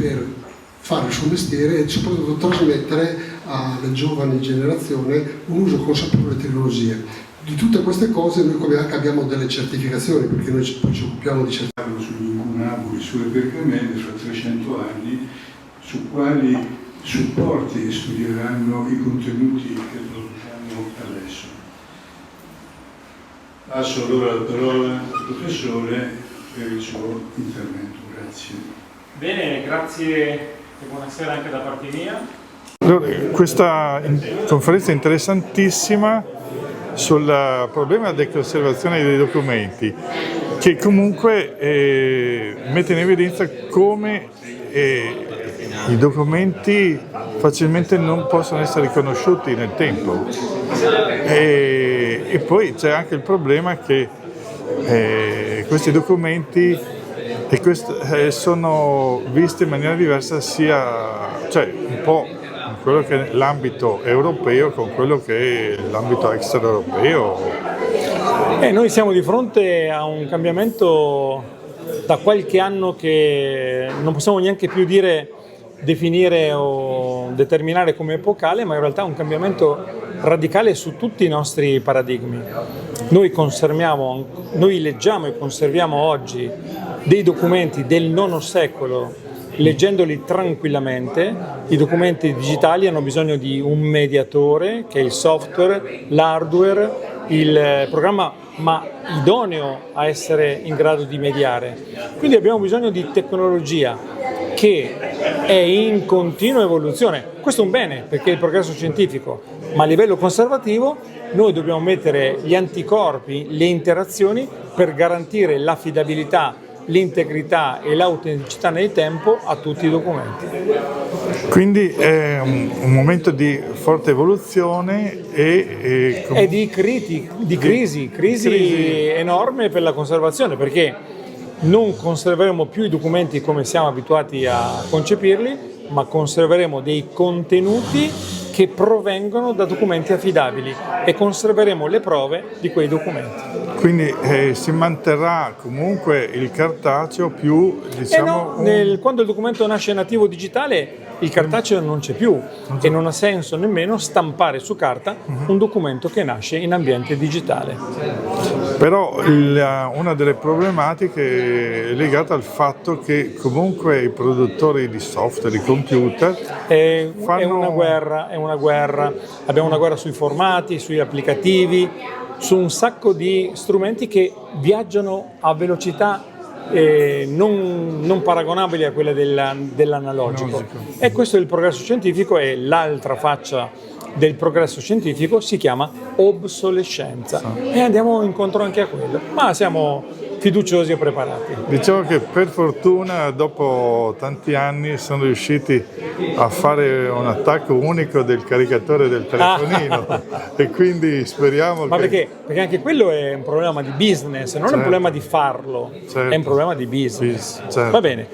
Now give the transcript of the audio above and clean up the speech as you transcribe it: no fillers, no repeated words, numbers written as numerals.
per fare il suo mestiere e soprattutto trasmettere alle giovani generazioni un uso consapevole delle tecnologie. Di tutte queste cose noi come anche abbiamo delle certificazioni, perché noi ci occupiamo di certificazioni. Sugli incunaboli, sulle pergamene fra 300 anni, su quali supporti studieranno i contenuti che produciamo adesso. Passo allora la parola al professore per il suo intervento. Grazie. Bene, grazie e buonasera anche da parte mia. Allora, questa conferenza è interessantissima sul problema della conservazione dei documenti, che comunque mette in evidenza come i documenti facilmente non possono essere riconosciuti nel tempo. E poi c'è anche il problema che questi documenti sono visti in maniera diversa cioè un po' quello che è l'ambito europeo con quello che è l'ambito extraeuropeo. Noi siamo di fronte a un cambiamento da qualche anno che non possiamo neanche più definire o determinare come epocale, ma in realtà è un cambiamento radicale su tutti i nostri paradigmi. Noi leggiamo e conserviamo oggi dei documenti del IX secolo leggendoli tranquillamente. I documenti digitali hanno bisogno di un mediatore, che è il software, l'hardware, il programma, ma idoneo a essere in grado di mediare. Quindi abbiamo bisogno di tecnologia che è in continua evoluzione. Questo è un bene, perché è il progresso scientifico, ma a livello conservativo noi dobbiamo mettere gli anticorpi, le interazioni per garantire l'affidabilità, l'integrità e l'autenticità nel tempo a tutti i documenti. Quindi è un momento di forte evoluzione e di crisi enorme per la conservazione, perché non conserveremo più i documenti come siamo abituati a concepirli, ma conserveremo dei contenuti che provengono da documenti affidabili e conserveremo le prove di quei documenti. Quindi si manterrà comunque il cartaceo più, diciamo... Quando il documento nasce nativo digitale, il cartaceo non c'è più e non ha senso nemmeno stampare su carta un documento che nasce in ambiente digitale. Però una delle problematiche è legata al fatto che comunque i produttori di software, di computer, è una guerra. Abbiamo una guerra sui formati, sui applicativi, su un sacco di strumenti che viaggiano a velocità non paragonabili a quelle dell'analogico. E questo è il progresso scientifico, e l'altra faccia del progresso scientifico si chiama obsolescenza, e andiamo incontro anche a quello, ma siamo fiduciosi e preparati. Diciamo che per fortuna dopo tanti anni sono riusciti a fare un attacco unico del caricatore del telefonino e quindi speriamo perché anche quello è un problema di business, non è un problema di farlo, è un problema di business. Certo. Va bene.